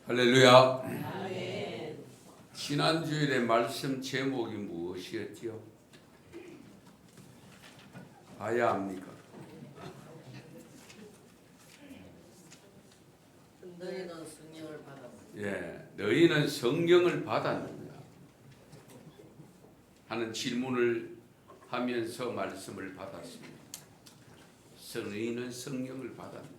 할렐루야. 지난주일의 말씀 제목이 무엇이었지요? 봐야 합니까? 너희는 성령을 받았느냐? 예, 너희는 성령을 받았느냐 하는 질문을 하면서 말씀을 받았습니다. 너희는 성령을 받았느냐?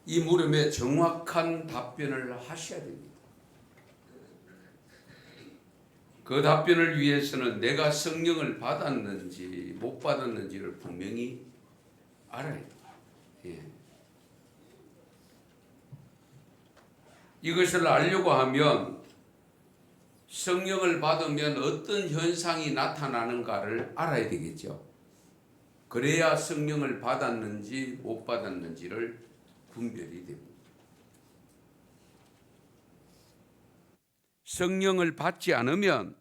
이 물음에 정확한 답변을 하셔야 됩니다. 그 답변을 위해서는 내가 성령을 받았는지 못 받았는지를 분명히 알아야 됩니다. 예. 이것을 알려고 하면 성령을 받으면 어떤 현상이 나타나는가를 알아야 되겠죠. 그래야 성령을 받았는지 못 받았는지를 분별이 됩니다. 성령을 받지 않으면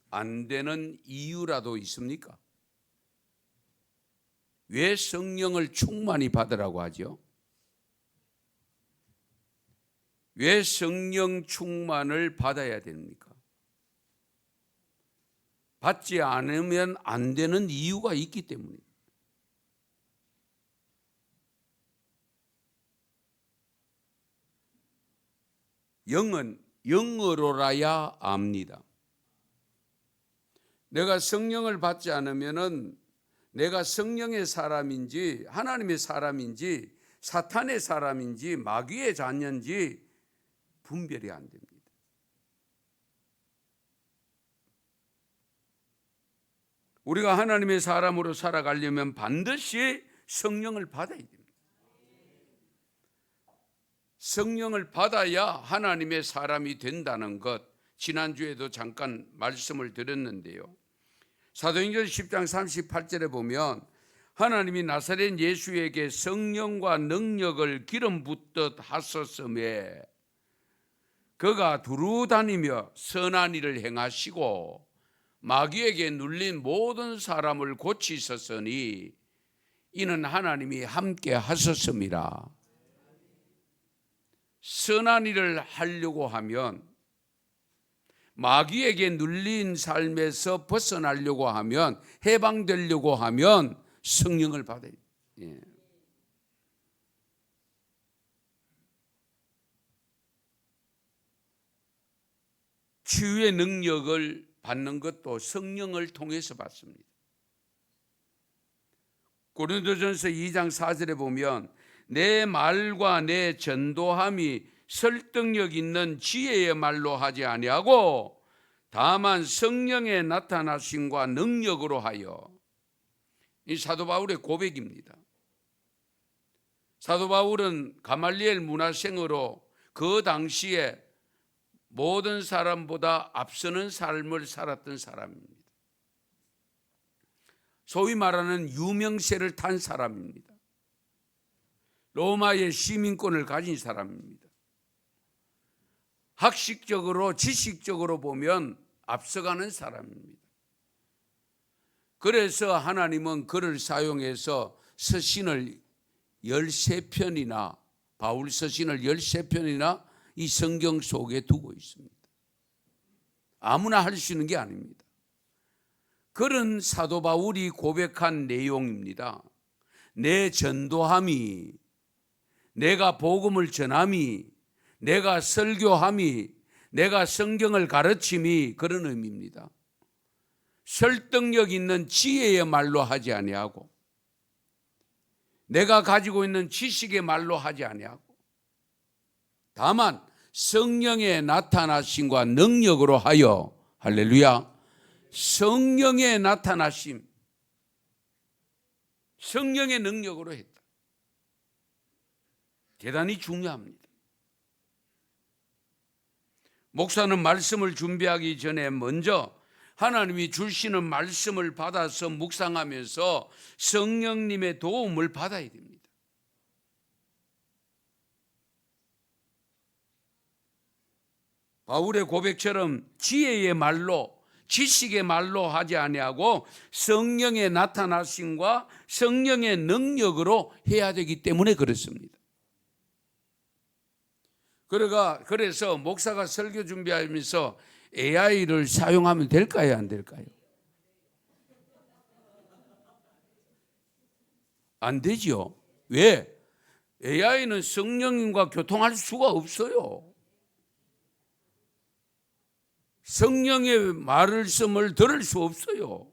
안 되는 이유라도 있습니까? 왜 성령을 충만히 받으라고 하죠? 왜 성령 충만을 받아야 됩니까? 받지 않으면 안 되는 이유가 있기 때문입니다. 영은 영으로라야 압니다. 내가 성령을 받지 않으면은 내가 성령의 사람인지 하나님의 사람인지 사탄의 사람인지 마귀의 자녀인지 분별이 안 됩니다. 우리가 하나님의 사람으로 살아가려면 반드시 성령을 받아야 됩니다. 성령을 받아야 하나님의 사람이 된다는 것, 지난주에도 잠깐 말씀을 드렸는데요. 사도행전 10장 38절에 보면 하나님이 나사렛 예수에게 성령과 능력을 기름 붓듯 하셨음에 그가 두루 다니며 선한 일을 행하시고 마귀에게 눌린 모든 사람을 고치셨으니 이는 하나님이 함께 하셨음이라. 선한 일을 하려고 하면 마귀에게 눌린 삶에서 벗어나려고 하면 해방되려고 하면 성령을 받아야 돼요. 예. 치유의 능력을 받는 것도 성령을 통해서 받습니다. 고린도전서 2장 4절에 보면 내 말과 내 전도함이 설득력 있는 지혜의 말로 하지 아니하고 다만 성령의 나타나심과 능력으로 하여. 이 사도 바울의 고백입니다. 사도 바울은 가말리엘 문화생으로 그 당시에 모든 사람보다 앞서는 삶을 살았던 사람입니다. 소위 말하는 유명세를 탄 사람입니다. 로마의 시민권을 가진 사람입니다. 학식적으로 지식적으로 보면 앞서가는 사람입니다. 그래서 하나님은 그를 사용해서 서신을 13편이나 바울 서신을 13편이나 이 성경 속에 두고 있습니다. 아무나 할 수 있는 게 아닙니다. 그런 사도 바울이 고백한 내용입니다. 내 전도함이, 내가 복음을 전함이, 내가 설교함이, 내가 성경을 가르침이 그런 의미입니다. 설득력 있는 지혜의 말로 하지 아니하고 내가 가지고 있는 지식의 말로 하지 아니하고 다만 성령의 나타나심과 능력으로 하여, 할렐루야, 성령의 나타나심, 성령의 능력으로 했다. 대단히 중요합니다. 목사는 말씀을 준비하기 전에 먼저 하나님이 주시는 말씀을 받아서 묵상하면서 성령님의 도움을 받아야 됩니다. 바울의 고백처럼 지혜의 말로, 지식의 말로 하지 아니하고 성령의 나타나심과 성령의 능력으로 해야 되기 때문에 그렇습니다. 그래서 목사가 설교 준비하면서 AI를 사용하면 될까요, 안 될까요? 안 되죠. 왜? AI는 성령님과 교통할 수가 없어요. 성령의 말씀을 들을 수 없어요.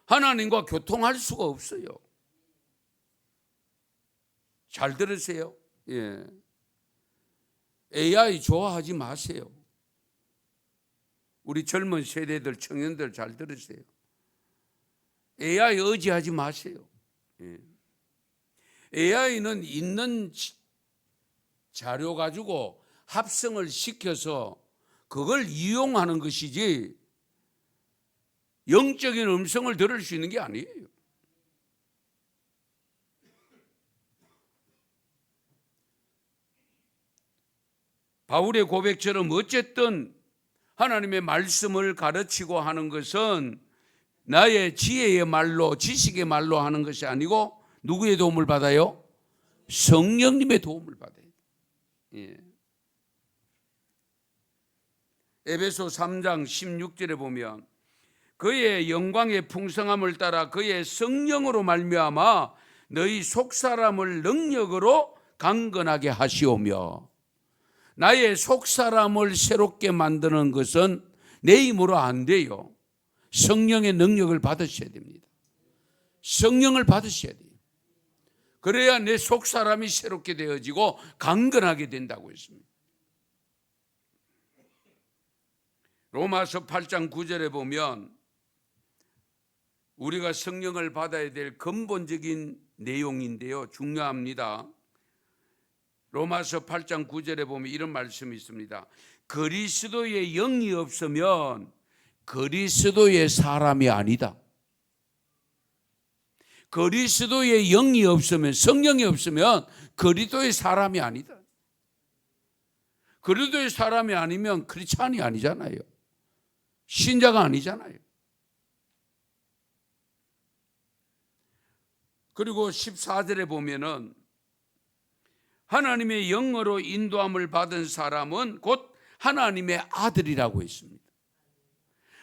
하나님과 교통할 수가 없어요. 잘 들으세요. 예. AI 좋아하지 마세요. 우리 젊은 세대들, 청년들 잘 들으세요. AI 의지하지 마세요. 예. AI는 있는 자료 가지고 합성을 시켜서 그걸 이용하는 것이지 영적인 음성을 들을 수 있는 게 아니에요. 바울의 고백처럼 어쨌든 하나님의 말씀을 가르치고 하는 것은 나의 지혜의 말로, 지식의 말로 하는 것이 아니고 누구의 도움을 받아요? 성령님의 도움을 받아요. 예. 에베소 3장 16절에 보면 그의 영광의 풍성함을 따라 그의 성령으로 말미암아 너희 속사람을 능력으로 강건하게 하시오며, 나의 속사람을 새롭게 만드는 것은 내 힘으로 안 돼요. 성령의 능력을 받으셔야 됩니다. 성령을 받으셔야 돼요. 그래야 내 속사람이 새롭게 되어지고 강건하게 된다고 했습니다. 로마서 8장 9절에 보면 우리가 성령을 받아야 될 근본적인 내용인데요, 중요합니다. 로마서 8장 9절에 보면 이런 말씀이 있습니다. 그리스도의 영이 없으면 그리스도의 사람이 아니다. 그리스도의 영이 없으면, 성령이 없으면 그리스도의 사람이 아니다. 그리스도의 사람이 아니면 크리스찬이 아니잖아요. 신자가 아니잖아요. 그리고 14절에 보면은 하나님의 영으로 인도함을 받은 사람은 곧 하나님의 아들이라고 했습니다.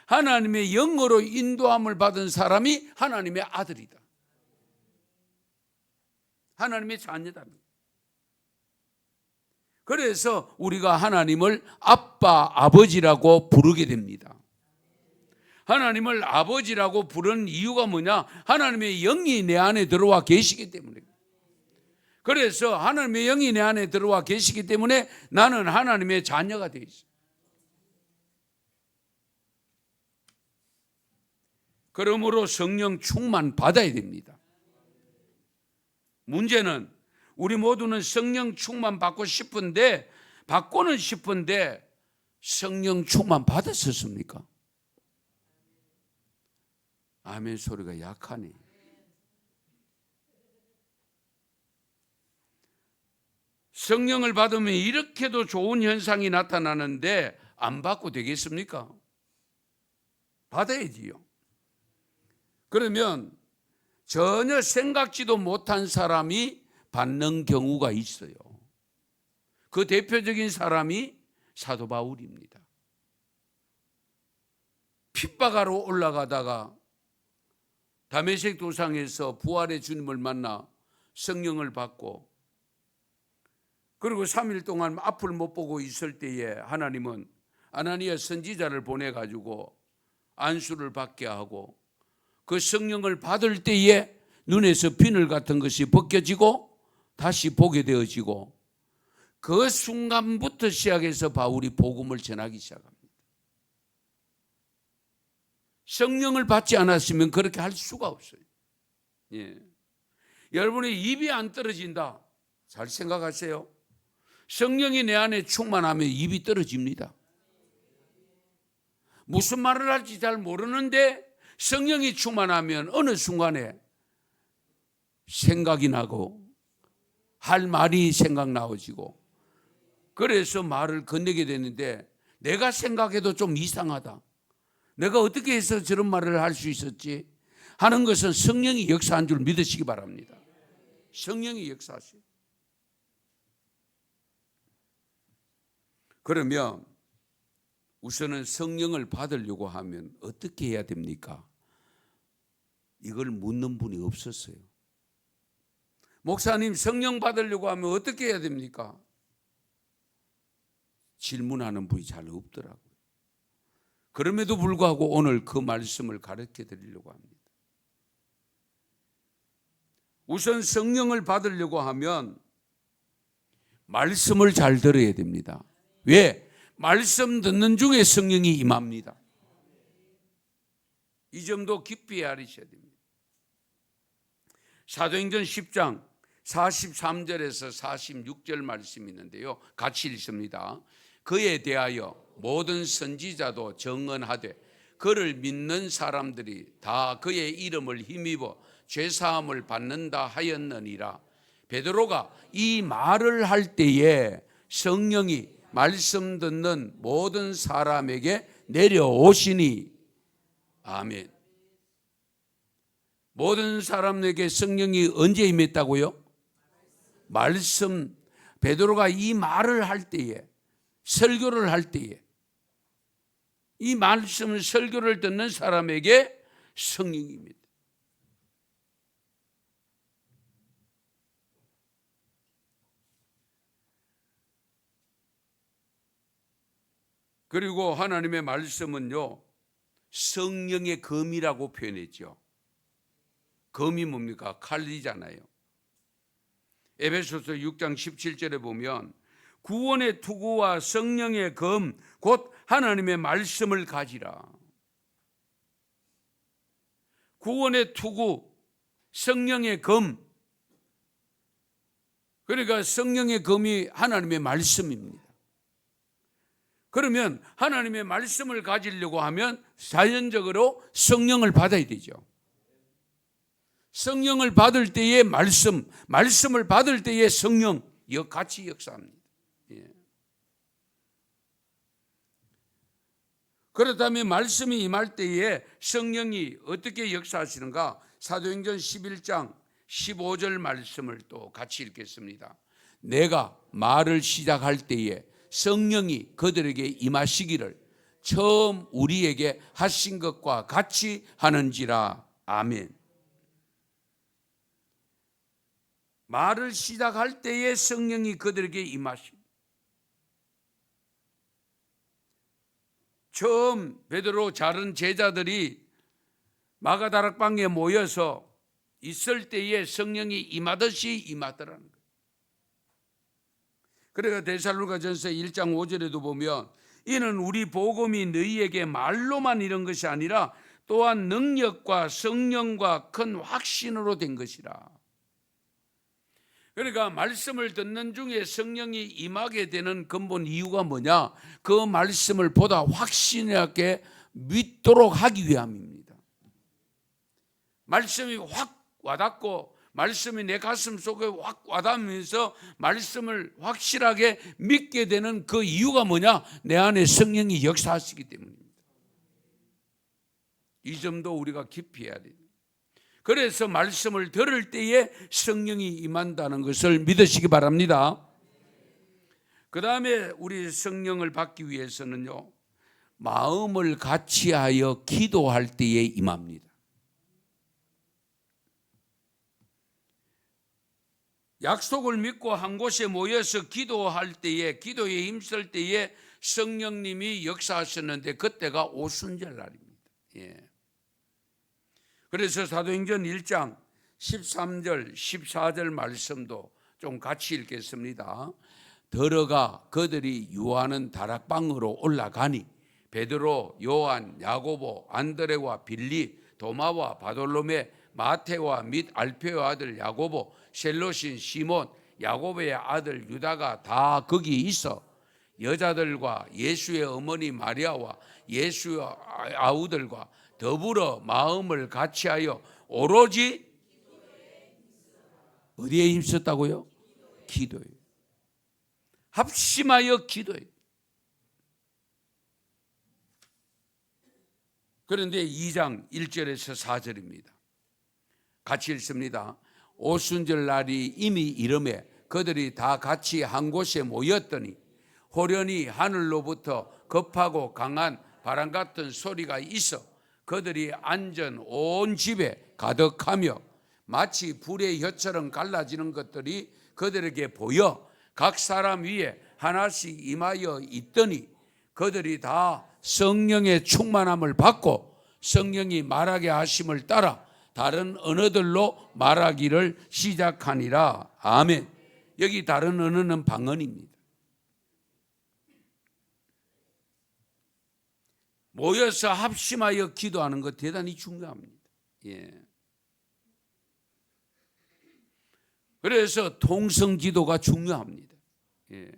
하나님의 영으로 인도함을 받은 사람이 하나님의 아들이다. 하나님의 자녀다. 그래서 우리가 하나님을 아빠, 아버지라고 부르게 됩니다. 하나님을 아버지라고 부르는 이유가 뭐냐? 하나님의 영이 내 안에 들어와 계시기 때문에. 그래서 하나님의 영이 내 안에 들어와 계시기 때문에 나는 하나님의 자녀가 되어 있어요. 그러므로 성령 충만 받아야 됩니다. 문제는 우리 모두는 성령 충만 받고는 싶은데 성령 충만 받았었습니까? 아멘 소리가 약하네. 성령을 받으면 이렇게도 좋은 현상이 나타나는데 안 받고 되겠습니까? 받아야지요. 그러면 전혀 생각지도 못한 사람이 받는 경우가 있어요. 그 대표적인 사람이 사도 바울입니다. 핍박하러 올라가다가 다메섹 도상에서 부활의 주님을 만나 성령을 받고, 그리고 3일 동안 앞을 못 보고 있을 때에 하나님은 아나니아 선지자를 보내가지고 안수를 받게 하고, 그 성령을 받을 때에 눈에서 비늘 같은 것이 벗겨지고 다시 보게 되어지고, 그 순간부터 시작해서 바울이 복음을 전하기 시작합니다. 성령을 받지 않았으면 그렇게 할 수가 없어요. 예. 여러분의 입이 안 떨어진다. 잘 생각하세요. 성령이 내 안에 충만하면 입이 떨어집니다. 무슨 말을 할지 잘 모르는데 성령이 충만하면 어느 순간에 생각이 나고 할 말이 생각나어지고, 그래서 말을 건네게 되는데 내가 생각해도 좀 이상하다. 내가 어떻게 해서 저런 말을 할 수 있었지? 하는 것은 성령이 역사한 줄 믿으시기 바랍니다. 성령이 역사하세요. 그러면 우선은 성령을 받으려고 하면 어떻게 해야 됩니까? 이걸 묻는 분이 없었어요. 목사님, 성령 받으려고 하면 어떻게 해야 됩니까? 질문하는 분이 잘 없더라고요. 그럼에도 불구하고 오늘 그 말씀을 가르쳐 드리려고 합니다. 우선 성령을 받으려고 하면 말씀을 잘 들어야 됩니다. 왜? 말씀 듣는 중에 성령이 임합니다. 이 점도 깊이 알으셔야 됩니다. 사도행전 10장 43절에서 46절 말씀이 있는데요, 같이 읽습니다. 그에 대하여 모든 선지자도 증언하되 그를 믿는 사람들이 다 그의 이름을 힘입어 죄사함을 받는다 하였느니라. 베드로가 이 말을 할 때에 성령이 말씀 듣는 모든 사람에게 내려오시니. 아멘. 모든 사람에게 성령이 언제 임했다고요? 말씀, 베드로가 이 말을 할 때에, 설교를 할 때에, 이 말씀을, 설교를 듣는 사람에게 성령입니다. 그리고 하나님의 말씀은요, 성령의 검이라고 표현했죠. 검이 뭡니까? 칼이잖아요. 에베소서 6장 17절에 보면 구원의 투구와 성령의 검 곧 하나님의 말씀을 가지라. 구원의 투구, 성령의 검, 그러니까 성령의 검이 하나님의 말씀입니다. 그러면 하나님의 말씀을 가지려고 하면 자연적으로 성령을 받아야 되죠. 성령을 받을 때에 말씀을 받을 때에 성령 같이 역사합니다. 예. 그렇다면 말씀이 임할 때에 성령이 어떻게 역사하시는가? 사도행전 11장 15절 말씀을 또 같이 읽겠습니다. 내가 말을 시작할 때에 성령이 그들에게 임하시기를 처음 우리에게 하신 것과 같이 하는지라. 아멘. 말을 시작할 때에 성령이 그들에게 임하십니다. 처음 베드로 자른 제자들이 마가다락방에 모여서 있을 때에 성령이 임하듯이 임하더라는 거예요. 그러니까 데살로니가전서 1장 5절에도 보면 이는 우리 복음이 너희에게 말로만 이런 것이 아니라 또한 능력과 성령과 큰 확신으로 된 것이라. 그러니까 말씀을 듣는 중에 성령이 임하게 되는 근본 이유가 뭐냐? 그 말씀을 보다 확신하게 믿도록 하기 위함입니다. 말씀이 확 와닿고 말씀이 내 가슴 속에 확 와닿으면서 말씀을 확실하게 믿게 되는 그 이유가 뭐냐? 내 안에 성령이 역사하시기 때문입니다. 이 점도 우리가 깊이 해야 돼요. 그래서 말씀을 들을 때에 성령이 임한다는 것을 믿으시기 바랍니다. 그 다음에 우리 성령을 받기 위해서는요, 마음을 같이하여 기도할 때에 임합니다. 약속을 믿고 한 곳에 모여서 기도할 때에, 기도에 힘쓸 때에 성령님이 역사하셨는데 그때가 오순절 날입니다. 예. 그래서 사도행전 1장 13절 14절 말씀도 좀 같이 읽겠습니다. 들어가 그들이 유하는 다락방으로 올라가니 베드로, 요한, 야고보, 안드레와 빌리, 도마와 바돌로메, 마테와 및 알페의 아들 야고보, 셀롯인 시몬, 야고보의 아들 유다가 다 거기 있어 여자들과 예수의 어머니 마리아와 예수의 아우들과 더불어 마음을 같이하여 오로지 어디에 힘썼다고요? 기도에. 합심하여 기도에. 그런데 2장 1절에서 4절입니다. 같이 읽습니다. 오순절 날이 이미 이름에 그들이 다 같이 한 곳에 모였더니 호련히 하늘로부터 급하고 강한 바람 같은 소리가 있어 그들이 앉은 온 집에 가득하며 마치 불의 혀처럼 갈라지는 것들이 그들에게 보여 각 사람 위에 하나씩 임하여 있더니 그들이 다 성령의 충만함을 받고 성령이 말하게 하심을 따라 다른 언어들로 말하기를 시작하니라. 아멘. 여기 다른 언어는 방언입니다. 모여서 합심하여 기도하는 것 대단히 중요합니다. 예. 그래서 통성 기도가 중요합니다. 예.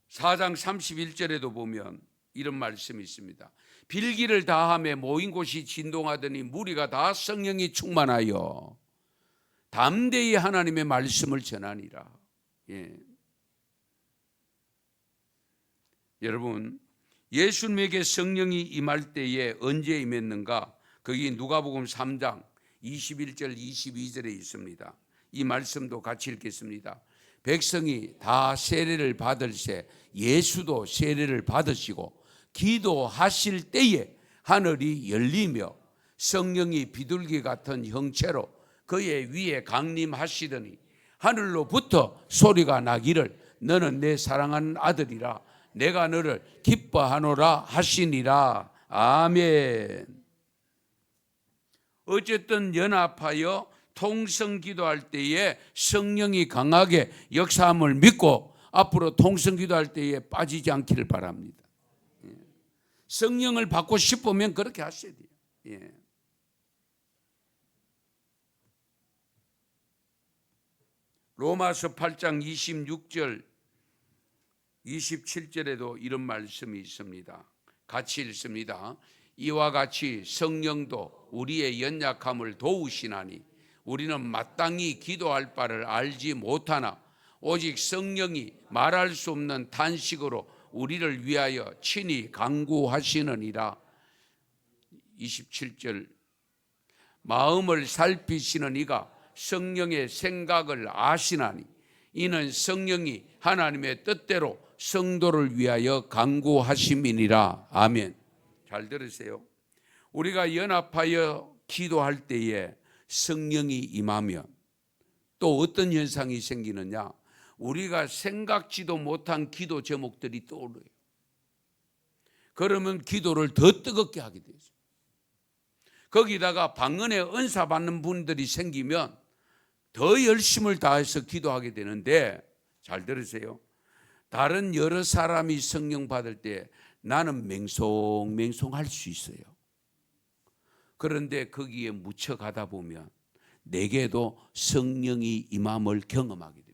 4장 31절에도 보면 이런 말씀이 있습니다. 빌기를 다하며 모인 곳이 진동하더니 무리가 다 성령이 충만하여 담대히 하나님의 말씀을 전하니라. 예. 여러분, 예수님에게 성령이 임할 때에 언제 임했는가? 거기 누가복음 3장 21절 22절에 있습니다. 이 말씀도 같이 읽겠습니다. 백성이 다 세례를 받을새 예수도 세례를 받으시고 기도하실 때에 하늘이 열리며 성령이 비둘기 같은 형체로 그의 위에 강림하시더니 하늘로부터 소리가 나기를 너는 내 사랑하는 아들이라 내가 너를 기뻐하노라 하시니라. 아멘. 어쨌든 연합하여 통성 기도할 때에 성령이 강하게 역사함을 믿고 앞으로 통성 기도할 때에 빠지지 않기를 바랍니다. 성령을 받고 싶으면 그렇게 하셔야 돼요. 예. 로마서 8장 26절 27절에도 이런 말씀이 있습니다. 같이 읽습니다. 이와 같이 성령도 우리의 연약함을 도우시나니 우리는 마땅히 기도할 바를 알지 못하나 오직 성령이 말할 수 없는 탄식으로 우리를 위하여 친히 간구하시느니라. 27절 마음을 살피시는 이가 성령의 생각을 아시나니 이는 성령이 하나님의 뜻대로 성도를 위하여 간구하심이니라. 아멘. 잘 들으세요. 우리가 연합하여 기도할 때에 성령이 임하면 또 어떤 현상이 생기느냐? 우리가 생각지도 못한 기도 제목들이 떠오르요. 그러면 기도를 더 뜨겁게 하게 되죠. 거기다가 방언의 은사 받는 분들이 생기면 더 열심을 다해서 기도하게 되는데 잘 들으세요. 다른 여러 사람이 성령 받을 때 나는 맹송맹송할 수 있어요. 그런데 거기에 묻혀가다 보면 내게도 성령이 임함을 경험하게 됩니다.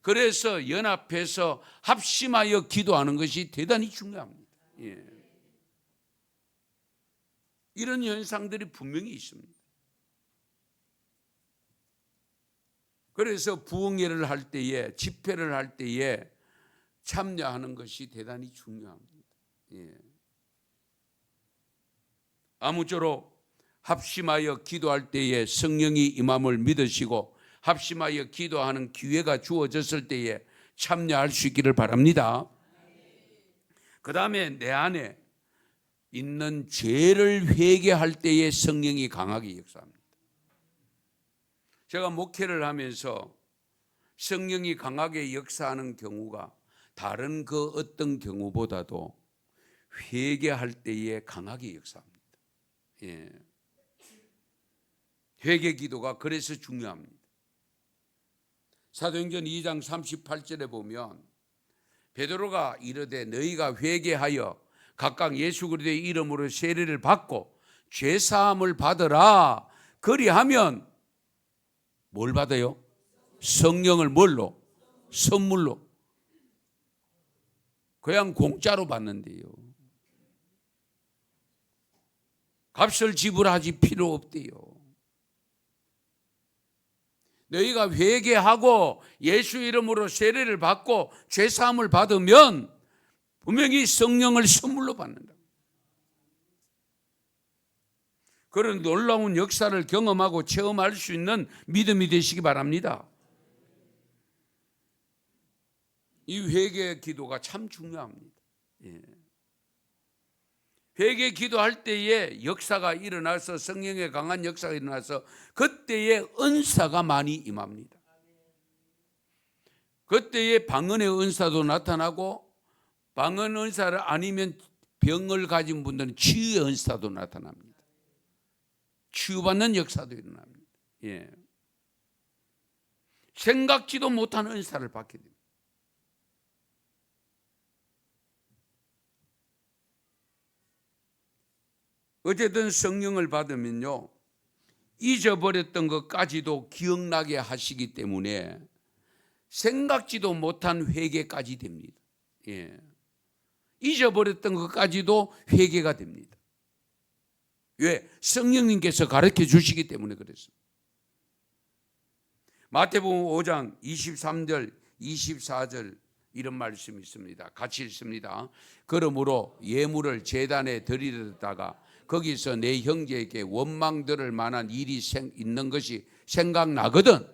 그래서 연합해서 합심하여 기도하는 것이 대단히 중요합니다. 예. 이런 현상들이 분명히 있습니다. 그래서 부흥회를 할 때에 집회를 할 때에 참여하는 것이 대단히 중요합니다. 예. 아무쪼록 합심하여 기도할 때에 성령이 임함을 믿으시고 합심하여 기도하는 기회가 주어졌을 때에 참여할 수 있기를 바랍니다. 그 다음에 내 안에 있는 죄를 회개할 때에 성령이 강하게 역사합니다. 제가 목회를 하면서 성령이 강하게 역사하는 경우가 다른 그 어떤 경우보다도 회개할 때에 강하게 역사합니다. 예. 회개 기도가 그래서 중요합니다. 사도행전 2장 38절에 보면 베드로가 이르되 너희가 회개하여 각각 예수 그리스도의 이름으로 세례를 받고 죄 사함을 받으라. 그리하면 뭘 받아요? 성령을 뭘로? 선물로. 그냥 공짜로 받는데요. 값을 지불하지 필요 없대요. 너희가 회개하고 예수 이름으로 세례를 받고 죄 사함을 받으면 분명히 성령을 선물로 받는다. 그런 놀라운 역사를 경험하고 체험할 수 있는 믿음이 되시기 바랍니다. 이 회개 기도가 참 중요합니다. 예. 회개 기도할 때에 역사가 일어나서 성령의 강한 역사가 일어나서 그때에 은사가 많이 임합니다. 그때에 방언의 은사도 나타나고 방언 은사를 아니면 병을 가진 분들은 치유의 은사도 나타납니다. 치유받는 역사도 일어납니다. 예. 생각지도 못한 은사를 받게 됩니다. 어쨌든 성령을 받으면요, 잊어버렸던 것까지도 기억나게 하시기 때문에 생각지도 못한 회개까지 됩니다. 예. 잊어버렸던 것까지도 회개가 됩니다. 왜? 성령님께서 가르쳐 주시기 때문에 그랬습니다. 마태복음 5장 23절 24절 이런 말씀이 있습니다. 같이 읽습니다. 그러므로 예물을 제단에 드리려다가 거기서 내 형제에게 원망 들을 만한 일이 있는 것이 생각나거든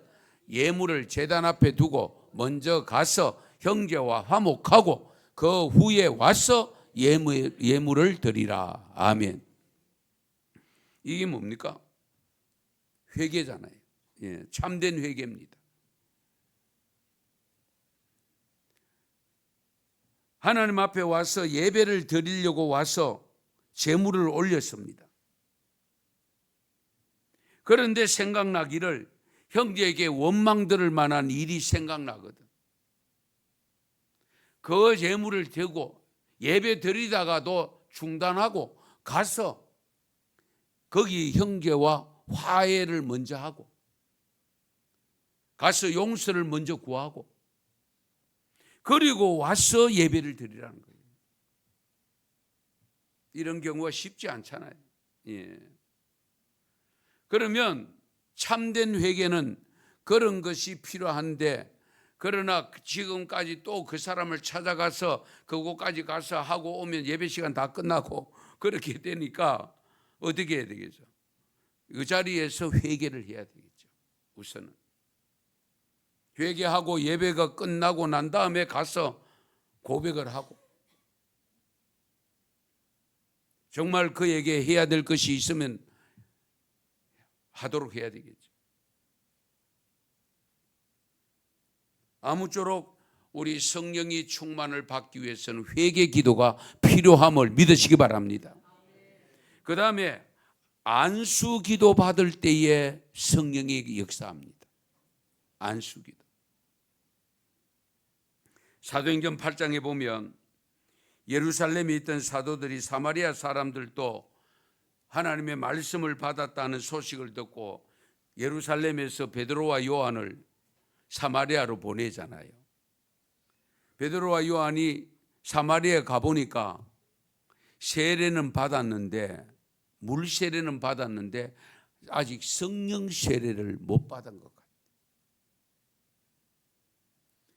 예물을 제단 앞에 두고 먼저 가서 형제와 화목하고 그 후에 와서 예물을 드리라. 아멘. 이게 뭡니까? 회개잖아요. 예, 참된 회개입니다. 하나님 앞에 와서 예배를 드리려고 와서 제물을 올렸습니다. 그런데 생각나기를 형제에게 원망 들을 만한 일이 생각나거든. 그 제물을 대고 예배 드리다가도 중단하고 가서 거기 형제와 화해를 먼저 하고 가서 용서를 먼저 구하고 그리고 와서 예배를 드리라는 거예요. 이런 경우가 쉽지 않잖아요. 예. 그러면 참된 회개는 그런 것이 필요한데 그러나 지금까지 또 그 사람을 찾아가서 그곳까지 가서 하고 오면 예배 시간 다 끝나고 그렇게 되니까 어떻게 해야 되겠죠? 그 자리에서 회개를 해야 되겠죠. 우선은 회개하고 예배가 끝나고 난 다음에 가서 고백을 하고 정말 그에게 해야 될 것이 있으면 하도록 해야 되겠죠. 아무쪼록 우리 성령이 충만을 받기 위해서는 회개 기도가 필요함을 믿으시기 바랍니다. 그 다음에 안수 기도 받을 때에 성령이 역사합니다. 안수 기도. 사도행전 8장에 보면 예루살렘에 있던 사도들이 사마리아 사람들도 하나님의 말씀을 받았다는 소식을 듣고 예루살렘에서 베드로와 요한을 사마리아로 보내잖아요. 베드로와 요한이 사마리아에 가보니까 세례는 받았는데 물 세례는 받았는데 아직 성령 세례를 못 받은 것 같아요.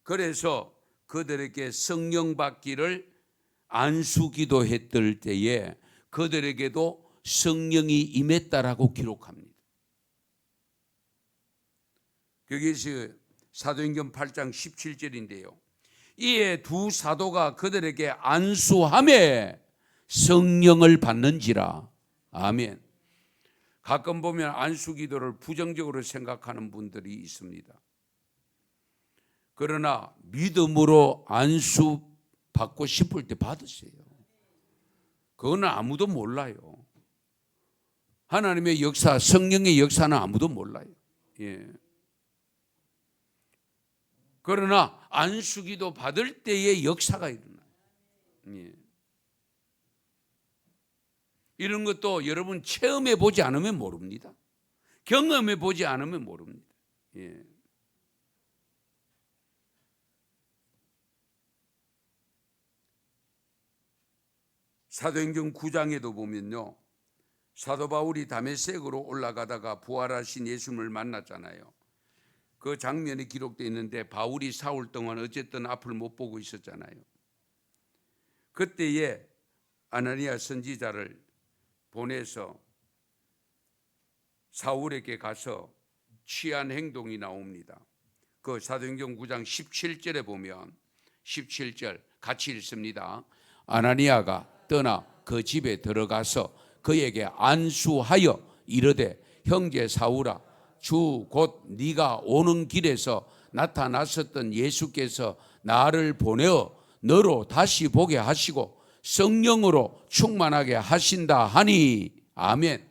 그래서 그들에게 성령 받기를 안수기도 했을 때에 그들에게도 성령이 임했다라고 기록합니다. 그것이 사도행전 8장 17절인데요. 이에 두 사도가 그들에게 안수함에 성령을 받는지라. 아멘. 가끔 보면 안수기도를 부정적으로 생각하는 분들이 있습니다. 그러나 믿음으로 안수 받고 싶을 때 받으세요. 그거는 아무도 몰라요. 하나님의 역사, 성령의 역사는 아무도 몰라요. 예. 그러나 안수기도 받을 때의 역사가 일어나요. 예. 이런 것도 여러분 체험해 보지 않으면 모릅니다. 경험해 보지 않으면 모릅니다. 예. 사도행전 9장에도 보면요, 사도 바울이 다메섹으로 올라가다가 부활하신 예수님을 만났잖아요. 그 장면이 기록되어 있는데 바울이 사흘 동안 어쨌든 앞을 못 보고 있었잖아요. 그때에 아나니아 선지자를 보내서 사울에게 가서 취한 행동이 나옵니다. 그 사도행전 9장 17절에 보면 17절 같이 읽습니다. 아나니아가 떠나 그 집에 들어가서 그에게 안수하여 이르되 형제 사울아 주 곧 네가 오는 길에서 나타나셨던 예수께서 나를 보내어 너로 다시 보게 하시고 성령으로 충만하게 하신다 하니 아멘.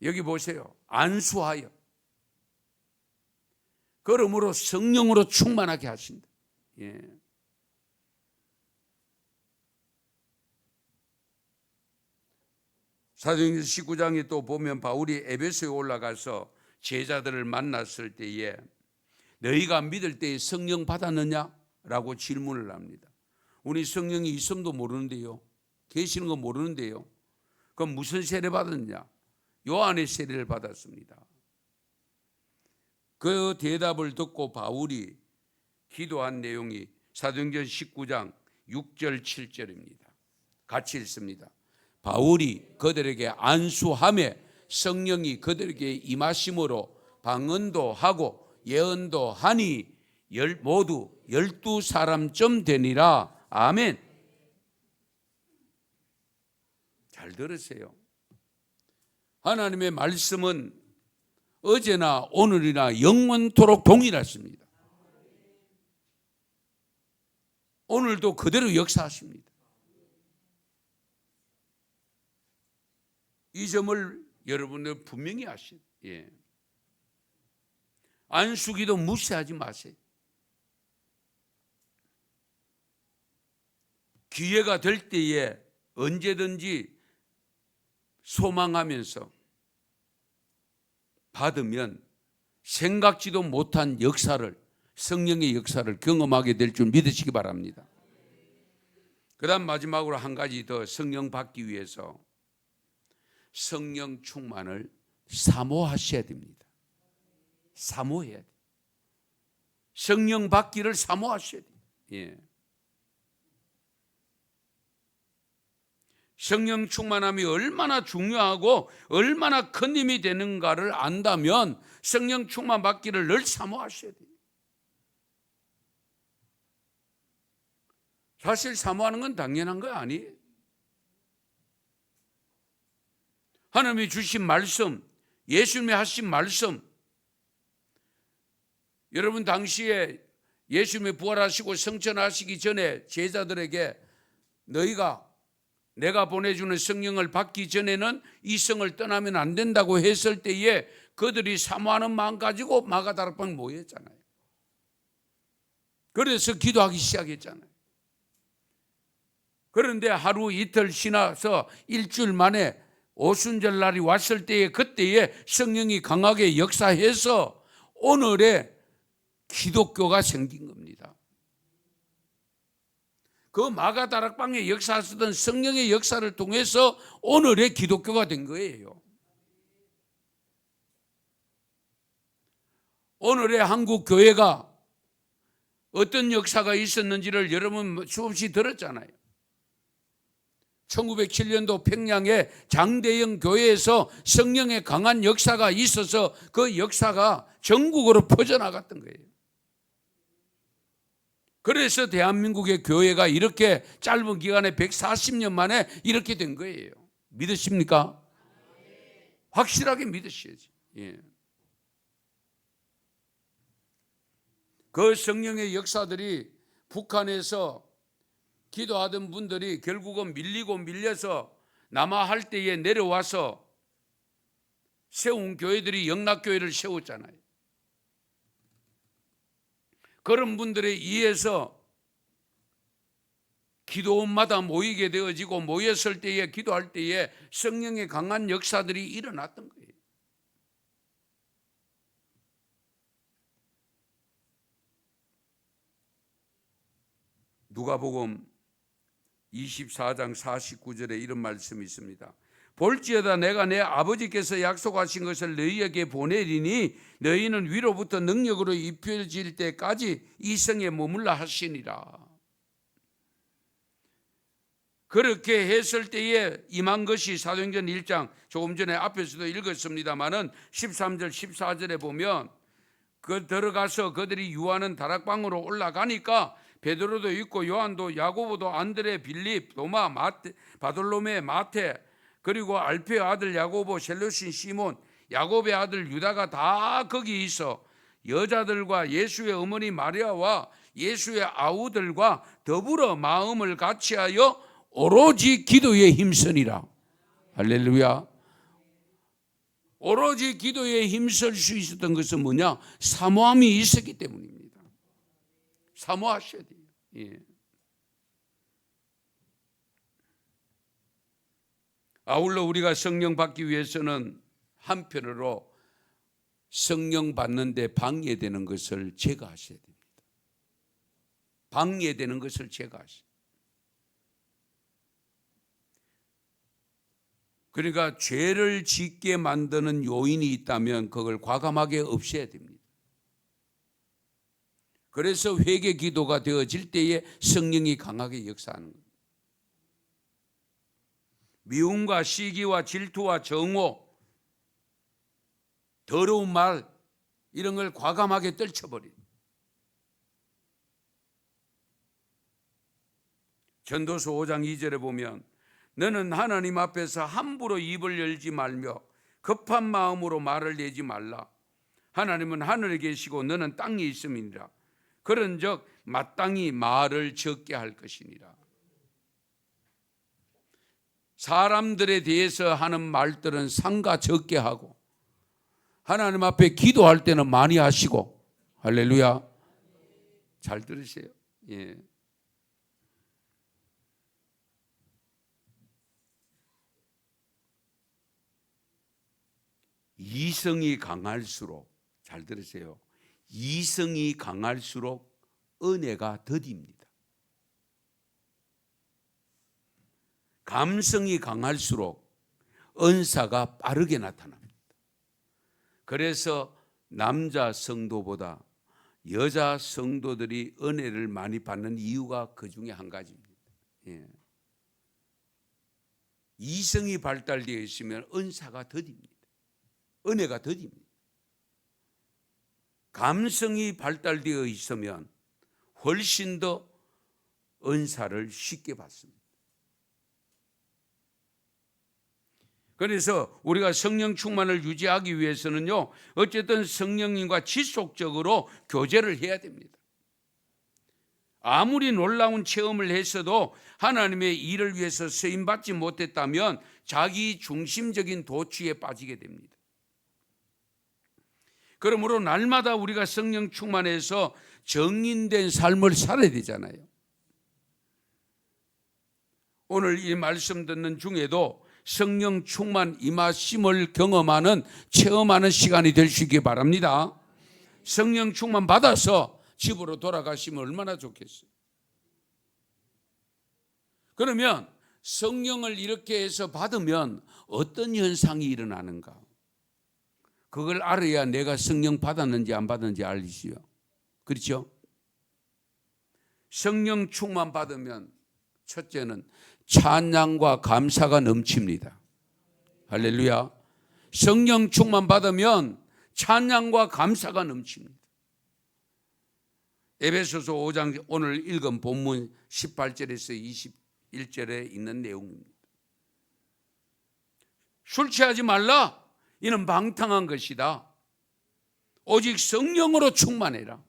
여기 보세요. 안수하여. 그러므로 성령으로 충만하게 하신다. 예. 사도행전 19장에 또 보면 바울이 에베소에 올라가서 제자들을 만났을 때에 너희가 믿을 때에 성령 받았느냐? 라고 질문을 합니다. 우리 성령이 있음도 모르는데요. 계시는 거 모르는데요. 그럼 무슨 세례 받았느냐? 요한의 세례를 받았습니다. 그 대답을 듣고 바울이 기도한 내용이 사도행전 19장 6절 7절입니다. 같이 읽습니다. 바울이 그들에게 안수하매 성령이 그들에게 임하심으로 방언도 하고 예언도 하니 모두 12사람쯤 되니라. 아멘. 잘 들으세요. 하나님의 말씀은 어제나 오늘이나 영원토록 동일하십니다. 오늘도 그대로 역사하십니다. 이 점을 여러분들 분명히 아시죠. 예. 안수기도 무시하지 마세요. 기회가 될 때에 언제든지 소망하면서 받으면 생각지도 못한 역사를, 성령의 역사를 경험하게 될 줄 믿으시기 바랍니다. 그 다음 마지막으로 한 가지 더 성령 받기 위해서 성령 충만을 사모하셔야 됩니다. 사모해야 돼요. 성령 받기를 사모하셔야 돼요. 예. 성령 충만함이 얼마나 중요하고 얼마나 큰 힘이 되는가를 안다면 성령 충만 받기를 늘 사모하셔야 돼요. 사실 사모하는 건 당연한 거 아니에요. 하나님이 주신 말씀, 예수님이 하신 말씀, 여러분 당시에 예수님이 부활하시고 성천하시기 전에 제자들에게 너희가 내가 보내주는 성령을 받기 전에는 이 성을 떠나면 안 된다고 했을 때에 그들이 사모하는 마음 가지고 마가다락방에 모였잖아요. 그래서 기도하기 시작했잖아요. 그런데 하루 이틀 지나서 일주일 만에 오순절 날이 왔을 때에 그때에 성령이 강하게 역사해서 오늘의 기독교가 생긴 겁니다. 그 마가다락방에 역사하시던 성령의 역사를 통해서 오늘의 기독교가 된 거예요. 오늘의 한국 교회가 어떤 역사가 있었는지를 여러분 수없이 들었잖아요. 1907년도 평양의 장대영 교회에서 성령의 강한 역사가 있어서 그 역사가 전국으로 퍼져나갔던 거예요. 그래서 대한민국의 교회가 이렇게 짧은 기간에 140년 만에 이렇게 된 거예요. 믿으십니까? 확실하게 믿으셔야지. 예. 그 성령의 역사들이 북한에서 기도하던 분들이 결국은 밀리고 밀려서 남하할 때에 내려와서 세운 교회들이 영락교회를 세웠잖아요. 그런 분들에 의해서 기도원마다 모이게 되어지고 모였을 때에 기도할 때에 성령의 강한 역사들이 일어났던 거예요. 누가복음 24장 49절에 이런 말씀이 있습니다. 볼지어다 내가 내 아버지께서 약속하신 것을 너희에게 보내리니 너희는 위로부터 능력으로 입혀질 때까지 이 성에 머물라 하시니라. 그렇게 했을 때에 임한 것이 사도행전 1장 조금 전에 앞에서도 읽었습니다마는 13절 14절에 보면 들어가서 그들이 유하는 다락방으로 올라가니까 베드로도 있고 요한도 야고보도 안드레 빌립 도마 바돌로메 마테 그리고 알페의 아들 야고보 셀로신 시몬 야곱의 아들 유다가 다 거기 있어 여자들과 예수의 어머니 마리아와 예수의 아우들과 더불어 마음을 같이하여 오로지 기도에 힘쓰니라. 할렐루야. 오로지 기도에 힘쓸 수 있었던 것은 뭐냐? 사모함이 있었기 때문입니다. 사모하셔야 돼요. 예. 아울러 우리가 성령 받기 위해서는 한편으로 성령 받는데 방해되는 것을 제거하셔야 됩니다. 방해되는 것을 제거하셔야 됩니다. 그러니까 죄를 짓게 만드는 요인이 있다면 그걸 과감하게 없애야 됩니다. 그래서 회개 기도가 되어질 때에 성령이 강하게 역사하는 겁니다. 미움과 시기와 질투와 정오, 더러운 말 이런 걸 과감하게 떨쳐버립니다. 전도서 5장 2절에 보면 너는 하나님 앞에서 함부로 입을 열지 말며 급한 마음으로 말을 내지 말라. 하나님은 하늘에 계시고 너는 땅에 있음이니라. 그런즉 마땅히 말을 적게 할 것이니라. 사람들에 대해서 하는 말들은 상가 적게 하고 하나님 앞에 기도할 때는 많이 하시고. 할렐루야. 잘 들으세요. 예. 이성이 강할수록, 잘 들으세요. 이성이 강할수록 은혜가 더딥니다. 감성이 강할수록 은사가 빠르게 나타납니다. 그래서 남자 성도보다 여자 성도들이 은혜를 많이 받는 이유가 그 중에 한 가지입니다. 예. 이성이 발달되어 있으면 은사가 더딥니다. 은혜가 더딥니다. 감성이 발달되어 있으면 훨씬 더 은사를 쉽게 받습니다. 그래서 우리가 성령 충만을 유지하기 위해서는요, 어쨌든 성령님과 지속적으로 교제를 해야 됩니다. 아무리 놀라운 체험을 했어도 하나님의 일을 위해서 쓰임받지 못했다면 자기 중심적인 도취에 빠지게 됩니다. 그러므로 날마다 우리가 성령 충만해서 정인된 삶을 살아야 되잖아요. 오늘 이 말씀 듣는 중에도 성령 충만 임하심을 경험하는 체험하는 시간이 될 수 있기 바랍니다. 성령 충만 받아서 집으로 돌아가시면 얼마나 좋겠어요. 그러면 성령을 이렇게 해서 받으면 어떤 현상이 일어나는가? 그걸 알아야 내가 성령 받았는지 안 받았는지 알지요. 그렇죠? 성령 충만 받으면 첫째는 찬양과 감사가 넘칩니다. 할렐루야. 성령 충만 받으면 찬양과 감사가 넘칩니다. 에베소서 5장 오늘 읽은 본문 18절에서 21절에 있는 내용입니다. 술 취하지 말라. 이는 방탕한 것이다. 오직 성령으로 충만해라.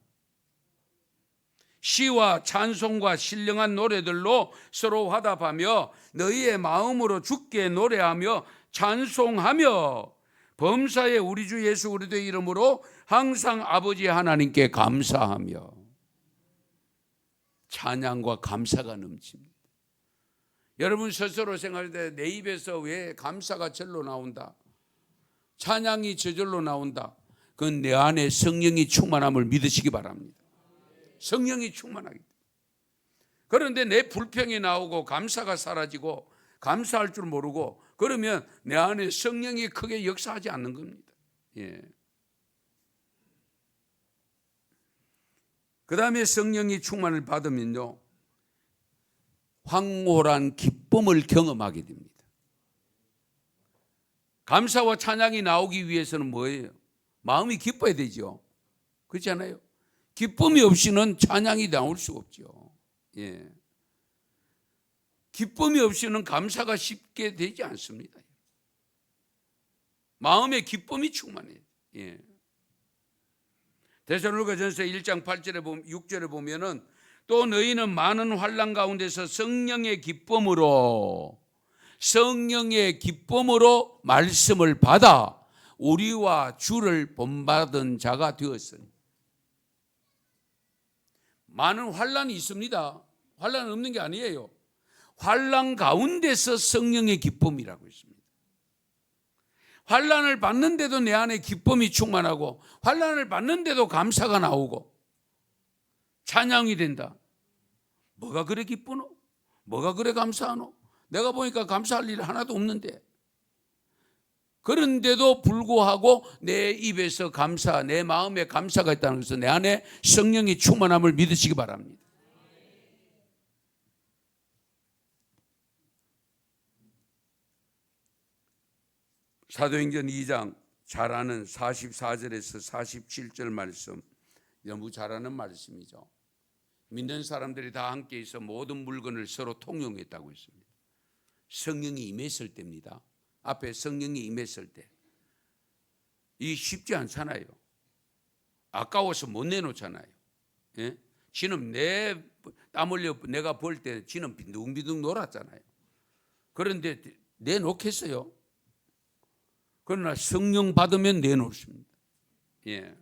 시와 찬송과 신령한 노래들로 서로 화답하며 너희의 마음으로 주께 노래하며 찬송하며 범사에 우리 주 예수 그리스도의 이름으로 항상 아버지 하나님께 감사하며. 찬양과 감사가 넘칩니다. 여러분 스스로 생각할 때 내 입에서 왜 감사가 절로 나온다, 찬양이 저절로 나온다, 그건 내 안에 성령이 충만함을 믿으시기 바랍니다. 성령이 충만하기 때문에. 그런데 내 불평이 나오고 감사가 사라지고 감사할 줄 모르고 그러면 내 안에 성령이 크게 역사하지 않는 겁니다. 예. 그 다음에 성령이 충만을 받으면요, 황홀한 기쁨을 경험하게 됩니다. 감사와 찬양이 나오기 위해서는 뭐예요? 마음이 기뻐야 되죠. 그렇잖아요. 기쁨이 없이는 찬양이 나올 수가 없죠. 예. 기쁨이 없이는 감사가 쉽게 되지 않습니다. 마음에 기쁨이 충만해요. 예. 데살로니가전서 1장 8절에 보면 6절에 보면은 또 너희는 많은 환난 가운데서 성령의 기쁨으로 말씀을 받아 우리와 주를 본받은 자가 되었으니. 많은 환난이 있습니다. 환난은 없는 게 아니에요. 환난 가운데서 성령의 기쁨이라고 있습니다. 환난을 받는데도 내 안에 기쁨이 충만하고 환난을 받는데도 감사가 나오고 찬양이 된다. 뭐가 그래 기쁘노? 뭐가 그래 감사하노? 내가 보니까 감사할 일 하나도 없는데. 그런데도 불구하고 내 입에서 감사, 내 마음에 감사가 있다는 것은 내 안에 성령이 충만함을 믿으시기 바랍니다. 사도행전 2장 잘 아는 44절에서 47절 말씀, 너무 잘 아는 말씀이죠. 믿는 사람들이 다 함께 있어 모든 물건을 서로 통용했다고 했습니다. 성령이 임했을 때입니다. 앞에 성령이 임했을 때. 이 쉽지 않잖아요. 아까워서 못 내놓잖아요. 예? 지는 내 땀 흘려 내가 벌 때 지는 비둥비둥 놀았잖아요. 그런데 내놓겠어요? 그러나 성령 받으면 내놓습니다. 예.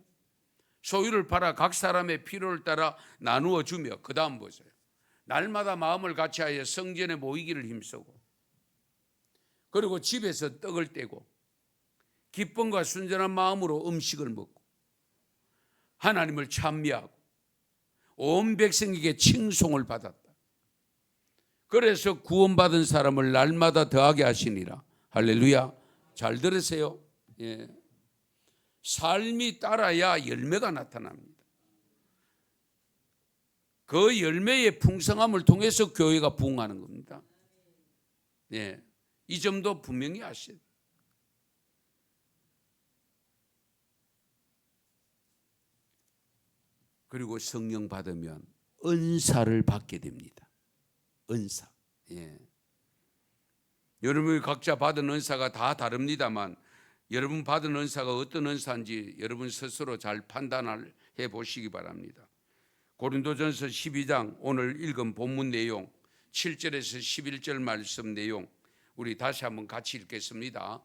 소유를 팔아 각 사람의 필요를 따라 나누어 주며, 그 다음 보세요. 날마다 마음을 같이하여 성전에 모이기를 힘쓰고, 그리고 집에서 떡을 떼고 기쁨과 순전한 마음으로 음식을 먹고 하나님을 찬미하고 온 백성에게 칭송을 받았다. 그래서 구원받은 사람을 날마다 더하게 하시니라. 할렐루야. 잘 들으세요. 예. 삶이 따라야 열매가 나타납니다. 그 열매의 풍성함을 통해서 교회가 부흥하는 겁니다. 예. 이 점도 분명히 아셔야 돼요. 그리고 성령 받으면 은사를 받게 됩니다. 은사. 예. 여러분이 각자 받은 은사가 다 다릅니다만 여러분 받은 은사가 어떤 은사인지 여러분 스스로 잘 판단해 보시기 바랍니다. 고린도전서 12장 오늘 읽은 본문 내용 7절에서 11절 말씀 내용 우리 다시 한번 같이 읽겠습니다.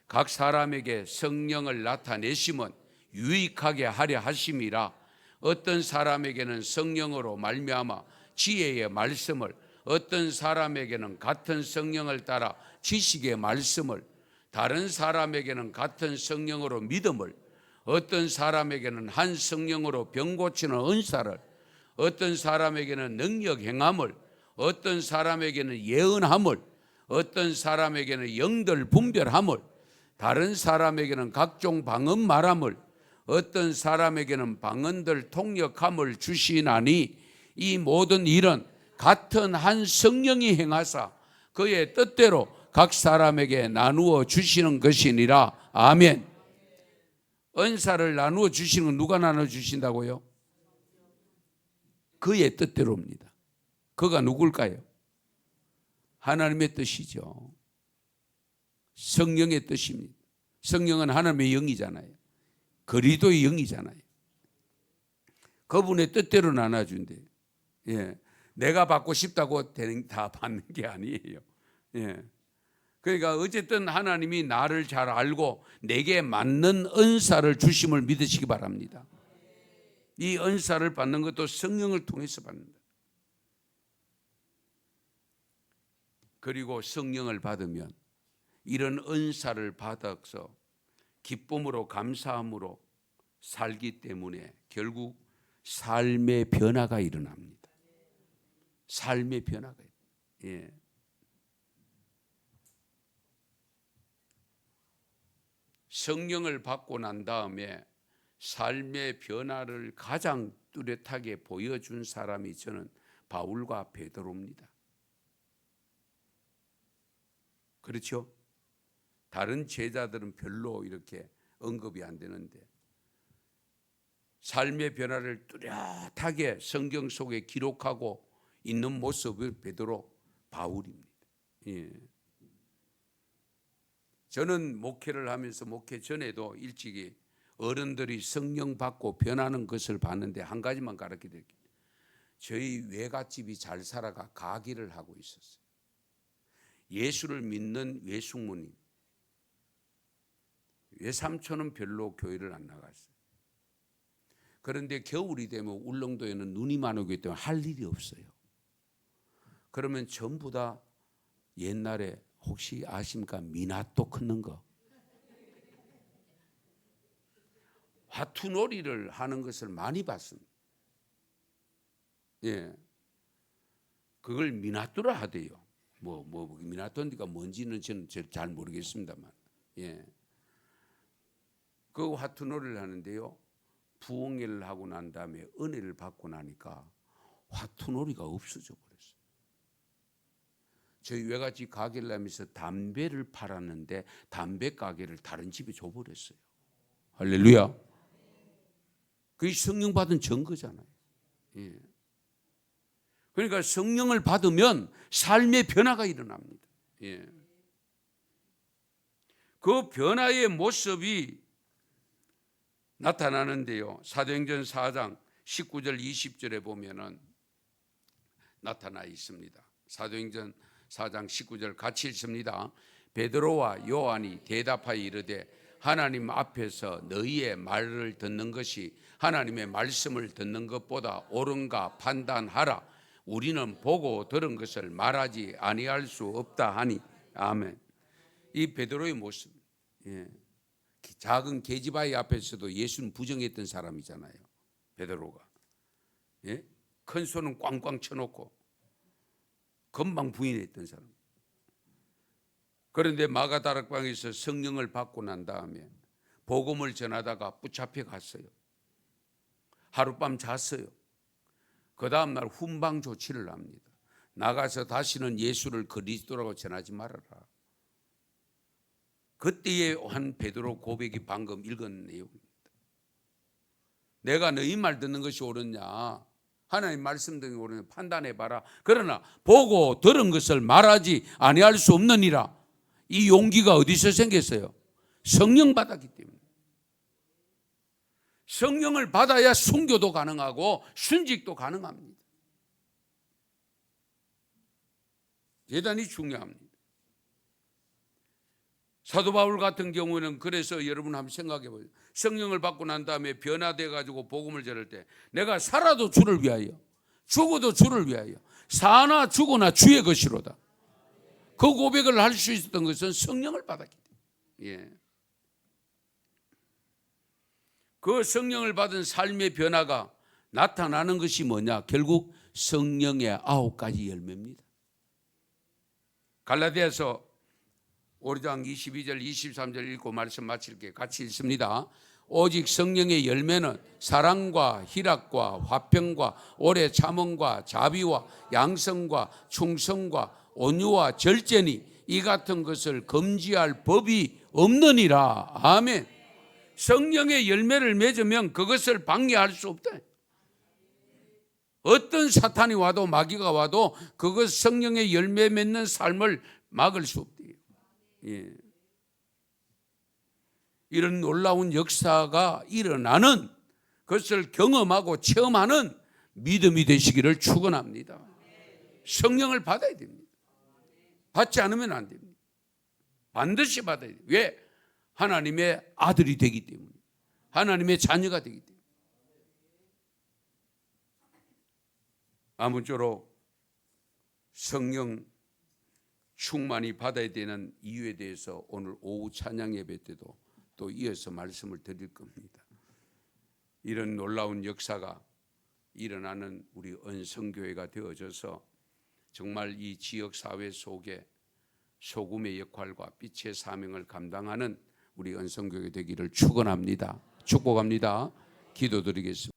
각 사람에게 성령을 나타내심은 유익하게 하려 하심이라. 어떤 사람에게는 성령으로 말미암아 지혜의 말씀을, 어떤 사람에게는 같은 성령을 따라 지식의 말씀을, 다른 사람에게는 같은 성령으로 믿음을, 어떤 사람에게는 한 성령으로 병 고치는 은사를, 어떤 사람에게는 능력 행함을, 어떤 사람에게는 예언함을, 어떤 사람에게는 영들 분별함을, 다른 사람에게는 각종 방언 말함을, 어떤 사람에게는 방언들 통역함을 주시나니 이 모든 일은 같은 한 성령이 행하사 그의 뜻대로 각 사람에게 나누어 주시는 것이니라. 아멘. 은사를 나누어 주시는 건 누가 나누어 주신다고요? 그의 뜻대로입니다. 그가 누굴까요? 하나님의 뜻이죠. 성령의 뜻입니다. 성령은 하나님의 영이잖아요. 그리스도의 영이잖아요. 그분의 뜻대로 나눠준대요. 예. 내가 받고 싶다고 다 받는 게 아니에요. 예. 그러니까 어쨌든 하나님이 나를 잘 알고 내게 맞는 은사를 주심을 믿으시기 바랍니다. 이 은사를 받는 것도 성령을 통해서 받는다. 그리고 성령을 받으면 이런 은사를 받아서 기쁨으로 감사함으로 살기 때문에 결국 삶의 변화가 일어납니다. 삶의 변화가. 예. 성령을 받고 난 다음에 삶의 변화를 가장 뚜렷하게 보여준 사람이 저는 바울과 베드로입니다. 그렇죠? 다른 제자들은 별로 이렇게 언급이 안 되는데 삶의 변화를 뚜렷하게 성경 속에 기록하고 있는 모습이 베드로, 바울입니다. 예. 저는 목회를 하면서 목회 전에도 일찍이 어른들이 성령 받고 변하는 것을 봤는데 한 가지만 가르쳐 드릴게요. 저희 외갓집이 잘 살아가 가기를 하고 있었어요. 예수를 믿는 외숙모님, 외삼촌은 별로 교회를 안 나갔어요. 그런데 겨울이 되면 울릉도에는 눈이 많이 오기 때문에 할 일이 없어요. 그러면 전부 다 옛날에 혹시 아십니까? 미나또 긋는 거. 화투놀이를 하는 것을 많이 봤습니다. 예. 그걸 미나또라 하대요. 미나또가 뭔지는 저는 잘 모르겠습니다만. 예. 그 화투놀이를 하는데요. 부흥회를 하고 난 다음에 은혜를 받고 나니까 화투놀이가 없어져 버렸어요. 저희 외갓집 가게를 하면서 담배를 팔았는데 담배 가게를 다른 집에 줘버렸어요. 할렐루야. 그게 성령 받은 증거잖아요. 예. 그러니까 성령을 받으면 삶의 변화가 일어납니다. 예. 그 변화의 모습이 나타나는데요. 사도행전 4장 19절 20절에 보면은 나타나 있습니다. 사도행전 4장 19절 같이 읽습니다. 베드로와 요한이 대답하여 이르되 하나님 앞에서 너희의 말을 듣는 것이 하나님의 말씀을 듣는 것보다 옳은가 판단하라. 우리는 보고 들은 것을 말하지 아니할 수 없다 하니. 아멘. 이 베드로의 모습. 예. 작은 계집아이 앞에서도 예수는 부정했던 사람이잖아요. 베드로가. 예? 큰 손은 꽝꽝 쳐놓고 금방 부인했던 사람. 그런데 마가다락방에서 성령을 받고 난 다음에 복음을 전하다가 붙잡혀 갔어요. 하룻밤 잤어요. 그 다음날 훈방 조치를 합니다. 나가서 다시는 예수를 그리스도라고 전하지 말아라. 그때의 한 베드로 고백이 방금 읽은 내용입니다. 내가 너희 말 듣는 것이 옳으냐, 하나님 말씀 듣는 것이 옳으냐 판단해봐라. 그러나 보고 들은 것을 말하지 아니할 수 없느니라. 이 용기가 어디서 생겼어요? 성령 받았기 때문에. 성령을 받아야 순교도 가능하고 순직도 가능합니다. 대단히 중요합니다. 사도 바울 같은 경우는 그래서 여러분 한번 생각해 보세요. 성령을 받고 난 다음에 변화돼 가지고 복음을 전할 때 내가 살아도 주를 위하여 죽어도 주를 위하여 사나 죽으나 주의 것이로다. 그 고백을 할 수 있었던 것은 성령을 받았기 때문에. 예. 그 성령을 받은 삶의 변화가 나타나는 것이 뭐냐? 결국 성령의 9가지 열매입니다. 갈라디아서 5장 22절 23절 읽고 말씀 마칠게요. 같이 읽습니다. 오직 성령의 열매는 사랑과 희락과 화평과 오래 참음과 자비와 양성과 충성과 온유와 절제니 이 같은 것을 금지할 법이 없느니라. 아멘. 성령의 열매를 맺으면 그것을 방해할 수 없다. 어떤 사탄이 와도 마귀가 와도 그것 성령의 열매 맺는 삶을 막을 수 없대요. 예. 이런 놀라운 역사가 일어나는 그것을 경험하고 체험하는 믿음이 되시기를 축원합니다. 성령을 받아야 됩니다. 받지 않으면 안 됩니다. 반드시 받아야 돼요. 왜? 하나님의 아들이 되기 때문에, 하나님의 자녀가 되기 때문에. 아무쪼록 성령 충만히 받아야 되는 이유에 대해서 오늘 오후 찬양 예배 때도 또 이어서 말씀을 드릴 겁니다. 이런 놀라운 역사가 일어나는 우리 은성교회가 되어져서 정말 이 지역사회 속에 소금의 역할과 빛의 사명을 감당하는 우리 은성교회 되기를 축원합니다. 축복합니다. 기도드리겠습니다.